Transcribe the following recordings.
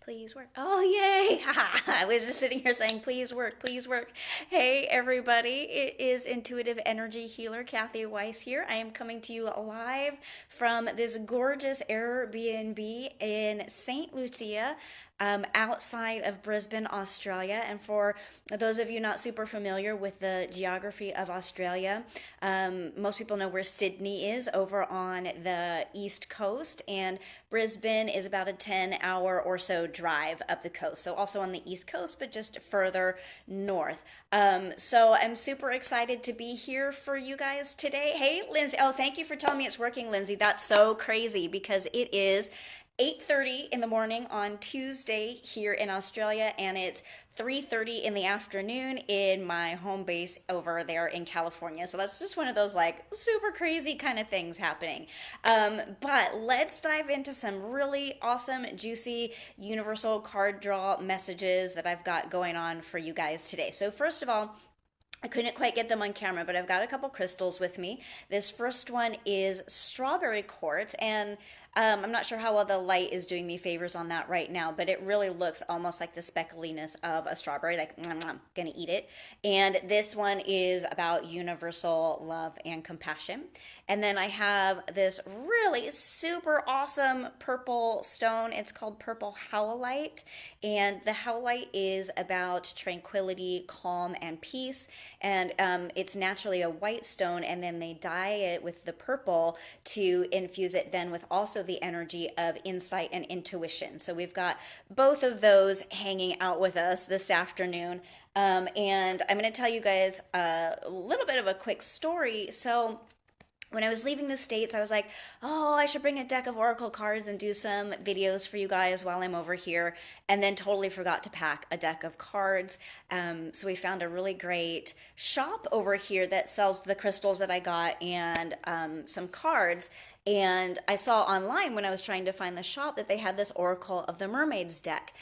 Please work. Oh, yay. I was just sitting here saying, please work, please work. Hey, everybody. It is Intuitive Energy Healer Kathy Weiss here. I am coming to you live from this gorgeous Airbnb in St. Lucia. Outside of Brisbane, Australia. And for those of you not super familiar with the geography of Australia, most people know where Sydney is over on the east coast, and Brisbane is about a 10-hour or so drive up the coast. So also on the east coast, but just further north. So I'm super excited to be here for you guys today. Hey, Lindsay. Oh, thank you for telling me it's working, Lindsay. That's so crazy because it is 8:30 in the morning on Tuesday here in Australia, and it's 3:30 in the afternoon in my home base over there in California. So that's just one of those like super crazy kind of things happening. But let's dive into some really awesome, juicy, universal card draw messages that I've got going on for you guys today. So first of all, I couldn't quite get them on camera, but I've got a couple crystals with me. This first one is strawberry quartz, and I'm not sure how well the light is doing me favors on that right now, but it really looks almost like the speckliness of a strawberry, like gonna eat it. And this one is about universal love and compassion. And then I have this really super awesome purple stone. It's called purple howlite. And the howlite is about tranquility, calm, and peace. And it's naturally a white stone. And then they dye it with the purple to infuse it then with also the energy of insight and intuition. So we've got both of those hanging out with us this afternoon. And I'm going to tell you guys a little bit of a quick story. So when I was leaving the States, I was like, oh, I should bring a deck of Oracle cards and do some videos for you guys while I'm over here. And then totally forgot to pack a deck of cards. So we found a really great shop over here that sells the crystals that I got and some cards. And I saw online when I was trying to find the shop that they had this Oracle of the Mermaids deck.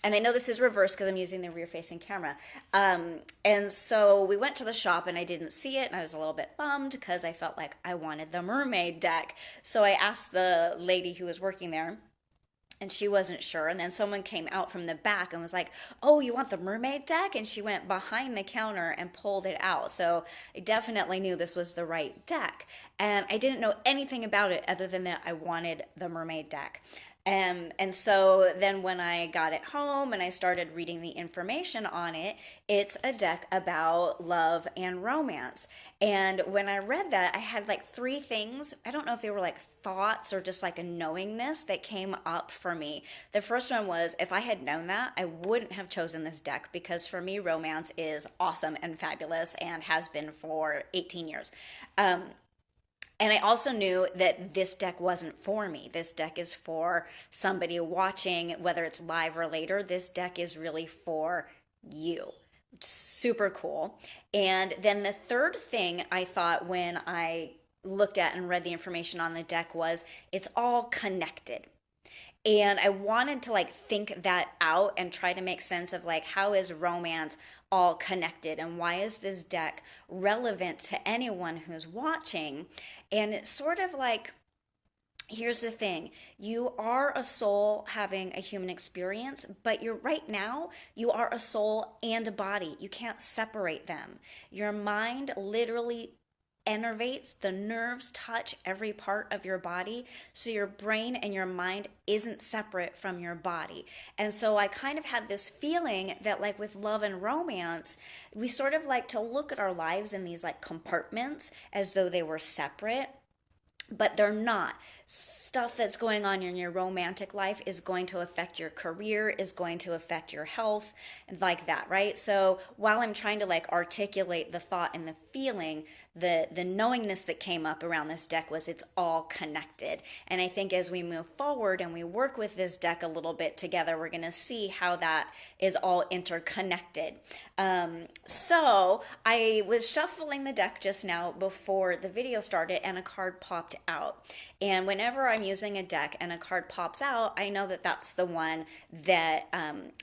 And I know this is reversed because I'm using the rear facing camera. And so we went to the shop and I didn't see it. And I was a little bit bummed because I felt like I wanted the mermaid deck. So I asked the lady who was working there and she wasn't sure. And then someone came out from the back and was like, oh, you want the mermaid deck? And she went behind the counter and pulled it out. So I definitely knew this was the right deck. And I didn't know anything about it other than that I wanted the mermaid deck. And so then when I got it home and I started reading the information on it, it's a deck about love and romance. And when I read that, I had like three things. I don't know if they were like thoughts or just like a knowingness that came up for me. The first one was if I had known that, I wouldn't have chosen this deck because for me, romance is awesome and fabulous and has been for 18 years. And I also knew that this deck wasn't for me. This deck is for somebody watching, whether it's live or later. This deck is really for you. Super cool. And then the third thing I thought when I looked at and read the information on the deck was it's all connected. And I wanted to like think that out and try to make sense of like how is romance all connected and why is this deck relevant to anyone who's watching. And it's sort of like, here's the thing, you are a soul having a human experience, but you're right now you are a soul and a body. You can't separate them. Your mind literally enervates, the nerves touch every part of your body, so your brain and your mind isn't separate from your body. And so I kind of had this feeling that like with love and romance, we sort of like to look at our lives in these like compartments as though they were separate, but they're not. Stuff that's going on in your romantic life is going to affect your career, is going to affect your health, and like that, right? So while I'm trying to like articulate the thought and the feeling, the knowingness that came up around this deck was it's all connected. And I think as we move forward and we work with this deck a little bit together, we're going to see how that is all interconnected. So I was shuffling the deck just now before the video started and a card popped out. And whenever I'm using a deck and a card pops out, I know that that's the one that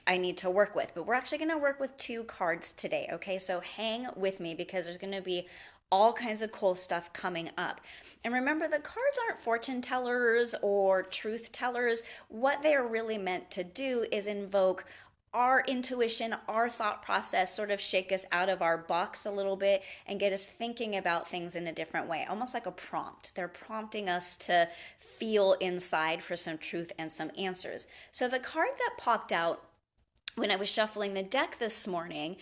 I need to work with. But we're actually going to work with two cards today, okay? So hang with me because there's going to be all kinds of cool stuff coming up. And remember, the cards aren't fortune tellers or truth tellers. What they are really meant to do is invoke our intuition, our thought process, sort of shake us out of our box a little bit and get us thinking about things in a different way, almost like a prompt. They're prompting us to feel inside for some truth and some answers. So the card that popped out when I was shuffling the deck this morning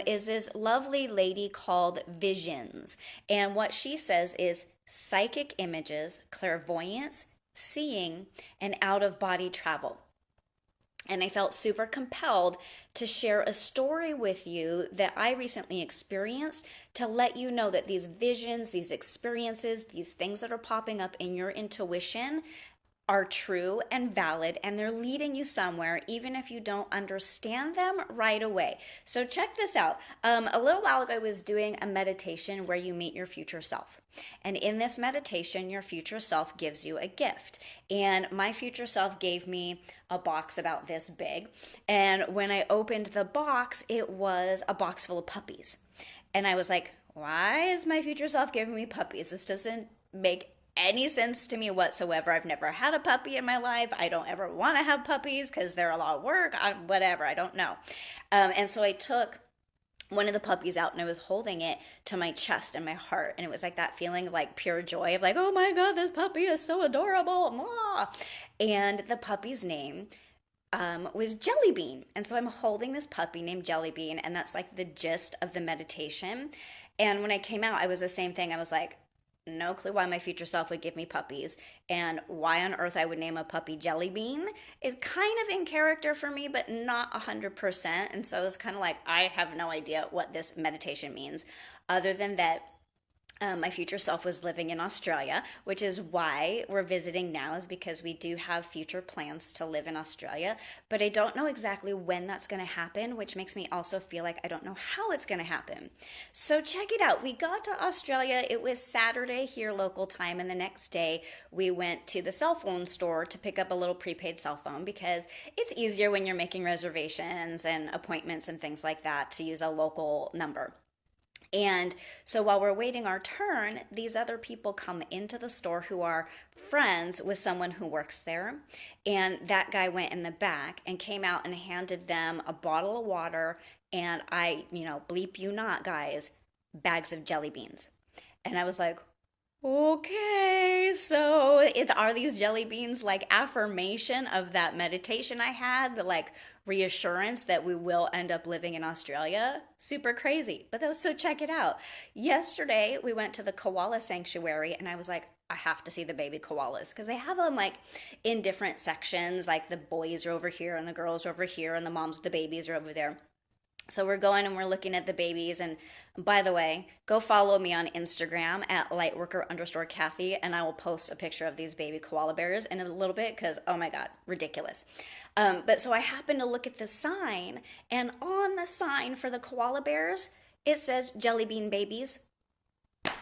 is this lovely lady called Visions. And what she says is psychic images, clairvoyance, seeing, and out of body travel. And I felt super compelled to share a story with you that I recently experienced to let you know that these visions, these experiences, these things that are popping up in your intuition are true and valid, and they're leading you somewhere even if you don't understand them right away. So check this out. A little while ago I was doing a meditation where you meet your future self, and in this meditation your future self gives you a gift. And my future self gave me a box about this big, and when I opened the box, it was a box full of puppies. And I was like, why is my future self giving me puppies? This doesn't make any sense to me whatsoever. I've never had a puppy in my life. I don't ever want to have puppies because they're a lot of work. Whatever, I don't know. And so I took one of the puppies out and I was holding it to my chest and my heart. And it was like that feeling of like pure joy of like, oh my God, this puppy is so adorable. Mwah. And the puppy's name was Jellybean. And so I'm holding this puppy named Jellybean, and that's like the gist of the meditation. And when I came out, I was the same thing. I was like, no clue why my future self would give me puppies, and why on earth I would name a puppy Jellybean is kind of in character for me, but not 100%. And so it's kind of like, I have no idea what this meditation means, other than that my future self was living in Australia, which is why we're visiting now, is because we do have future plans to live in Australia, but I don't know exactly when that's going to happen, which makes me also feel like I don't know how it's going to happen. So check it out. We got to Australia. It was Saturday here local time, and the next day we went to the cell phone store to pick up a little prepaid cell phone because it's easier when you're making reservations and appointments and things like that to use a local number. And so while we're waiting our turn, these other people come into the store who are friends with someone who works there. And that guy went in the back and came out and handed them a bottle of water and bleep you not, guys, bags of jelly beans. And I was like, okay, so are these jelly beans like affirmation of that meditation I had, the like reassurance that we will end up living in Australia? Super crazy. But so check it out. Yesterday we went to the koala sanctuary, and I was like, I have to see the baby koalas because they have them like in different sections, like the boys are over here and the girls are over here and the moms with the babies are over there. So we're going and we're looking at the babies. And by the way, go follow me on Instagram at lightworker_Kathy, and I will post a picture of these baby koala bears in a little bit because, oh my God, ridiculous. But so I happened to look at the sign, and on the sign for the koala bears, it says Jelly Bean Babies.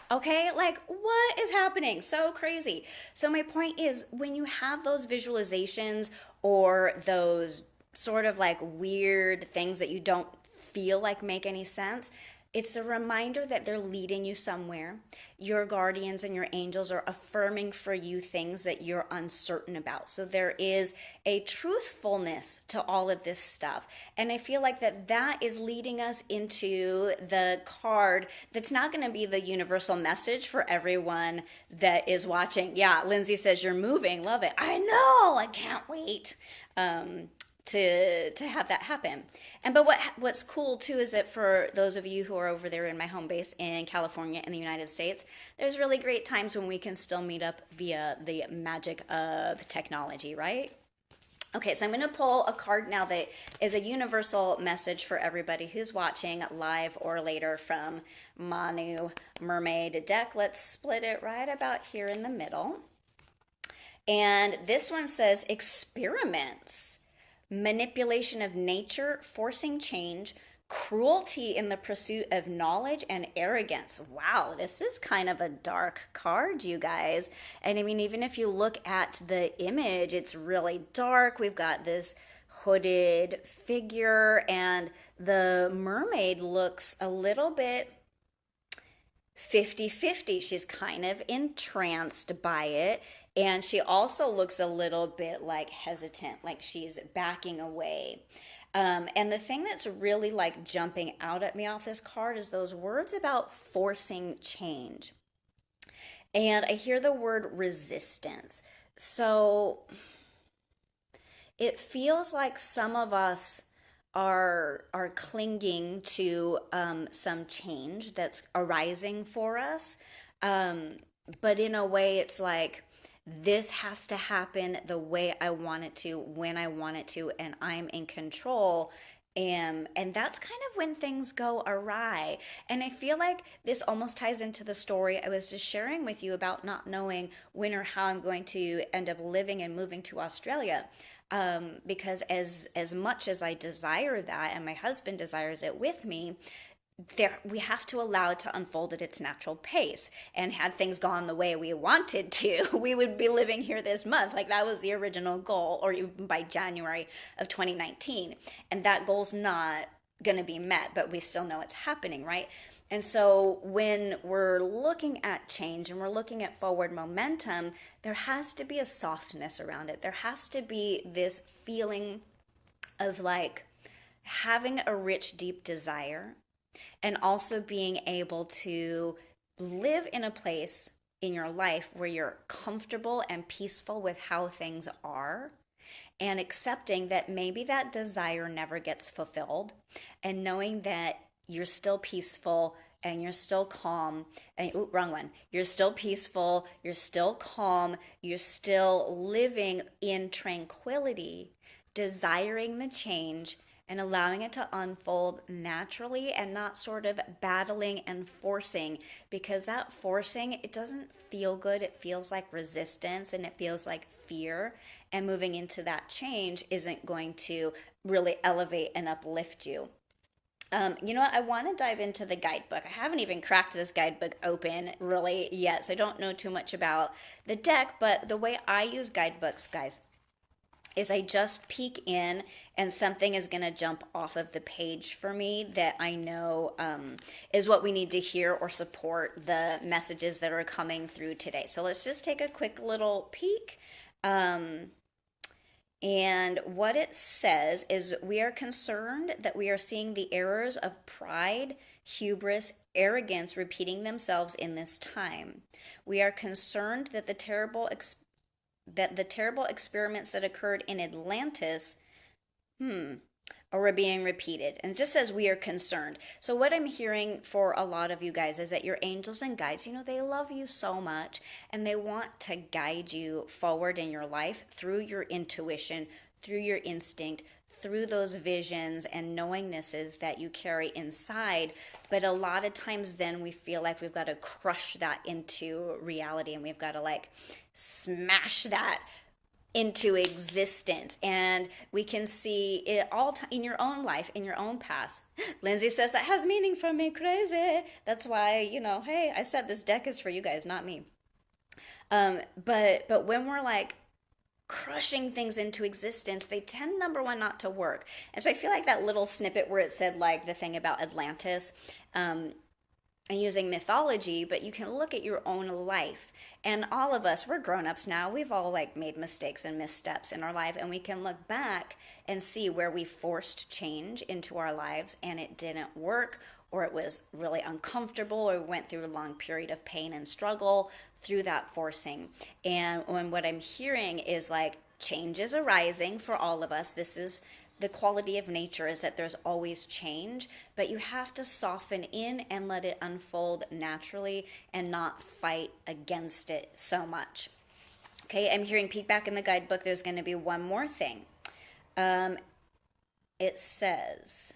Okay, like what is happening? So crazy. So my point is, when you have those visualizations or those sort of like weird things that you don't feel like make any sense, it's a reminder that they're leading you somewhere. Your guardians and your angels are affirming for you things that you're uncertain about. So there is a truthfulness to all of this stuff. And I feel like that is leading us into the card that's not going to be the universal message for everyone that is watching. Yeah, Lindsay says you're moving. Love it. I know. I can't wait. To have that happen. But what's cool too is that for those of you who are over there in my home base in California in the United States, there's really great times when we can still meet up via the magic of technology, right? Okay, so I'm going to pull a card now that is a universal message for everybody who's watching live or later from my new Mermaid deck. Let's split it right about here in the middle. And this one says experiments. Manipulation of nature, forcing change, cruelty in the pursuit of knowledge, and arrogance. Wow, this is kind of a dark card, you guys. And I mean, even if you look at the image, it's really dark. We've got this hooded figure, and the mermaid looks a little bit 50-50. She's kind of entranced by it. And she also looks a little bit like hesitant, like she's backing away. And the thing that's really like jumping out at me off this card is those words about forcing change. And I hear the word resistance. So it feels like some of us are clinging to some change that's arising for us. Um, but in a way, it's like this has to happen the way I want it to, when I want it to, and I'm in control. And that's kind of when things go awry. And I feel like this almost ties into the story I was just sharing with you about not knowing when or how I'm going to end up living and moving to Australia. Because as much as I desire that, and my husband desires it with me, there we have to allow it to unfold at its natural pace. And had things gone the way we wanted to, we would be living here this month. Like that was the original goal, or even by January of 2019. And that goal's not going to be met, but we still know it's happening, right? And so when we're looking at change and we're looking at forward momentum, there has to be a softness around it. There has to be this feeling of like having a rich, deep desire, and also being able to live in a place in your life where you're comfortable and peaceful with how things are, and accepting that maybe that desire never gets fulfilled, and knowing that you're still peaceful and you're still calm and wrong one, you're still peaceful, you're still calm, you're still living in tranquility, desiring the change and allowing it to unfold naturally, and not sort of battling and forcing, because that forcing, it doesn't feel good. It feels like resistance and it feels like fear, and moving into that change isn't going to really elevate and uplift you. You know what? I want to dive into the guidebook. I haven't even cracked this guidebook open really yet, so I don't know too much about the deck, but the way I use guidebooks, guys, is I just peek in and something is going to jump off of the page for me that I know is what we need to hear or support the messages that are coming through today. So let's just take a quick little peek. And what it says is, we are concerned that we are seeing the errors of pride, hubris, arrogance repeating themselves in this time. We are concerned that the terrible experiments that occurred in Atlantis are being repeated. And it just says we are concerned. So what I'm hearing for a lot of you guys is that your angels and guides, they love you so much, and they want to guide you forward in your life through your intuition, through your instinct, through those visions and knowingnesses that you carry inside. But a lot of times then we feel like we've got to crush that into reality, and we've got to like smash that into existence. And we can see it all in your own life, in your own past. Lindsay says that has meaning for me. Crazy. That's why, hey, I said this deck is for you guys, not me. But when we're like crushing things into existence, they tend, number one, not to work. And so I feel like that little snippet where it said like the thing about Atlantis, and using mythology, but you can look at your own life. And all of us, we're grown-ups now. We've all like made mistakes and missteps in our life, and we can look back and see where we forced change into our lives and it didn't work, or it was really uncomfortable, or we went through a long period of pain and struggle through that forcing. And when what I'm hearing is like change is arising for all of us. This is the quality of nature, is that there's always change, but you have to soften in and let it unfold naturally and not fight against it so much. Okay, I'm hearing peek back in the guidebook. There's going to be one more thing. It says,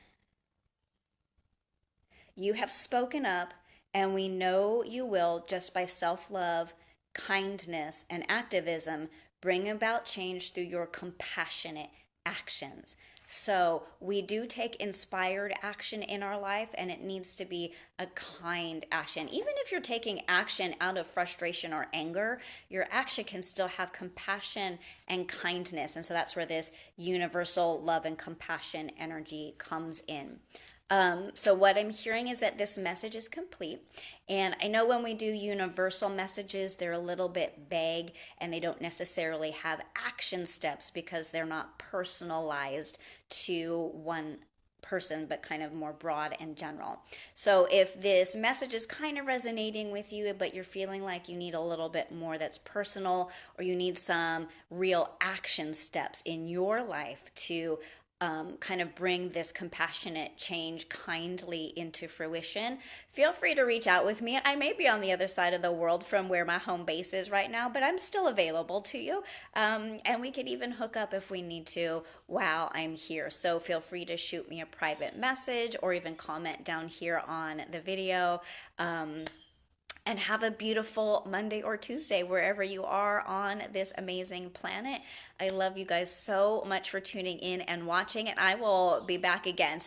you have spoken up, and we know you will, just by self-love, kindness, and activism, bring about change through your compassionate actions. So we do take inspired action in our life, and it needs to be a kind action. Even if you're taking action out of frustration or anger, your action can still have compassion and kindness. And so that's where this universal love and compassion energy comes in. So what I'm hearing is that this message is complete. And I know when we do universal messages, they're a little bit vague and they don't necessarily have action steps because they're not personalized to one person, but kind of more broad and general. So if this message is kind of resonating with you, but you're feeling like you need a little bit more that's personal, or you need some real action steps in your life to kind of bring this compassionate change kindly into fruition, feel free to reach out with me. I may be on the other side of the world from where my home base is right now, but I'm still available to you. And we could even hook up if we need to while I'm here. So feel free to shoot me a private message or even comment down here on the video. And have a beautiful Monday or Tuesday wherever you are on this amazing planet. I love you guys so much for tuning in and watching, and I will be back again.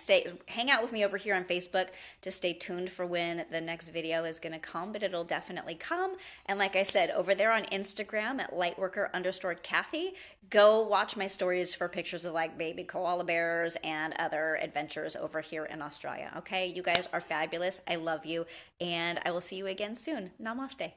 Hang out with me over here on Facebook to stay tuned for when the next video is going to come, but it'll definitely come. And like I said, over there on Instagram at lightworker_Kathy, go watch my stories for pictures of like baby koala bears and other adventures over here in Australia. Okay, you guys are fabulous. I love you, and I will see you again soon. Namaste.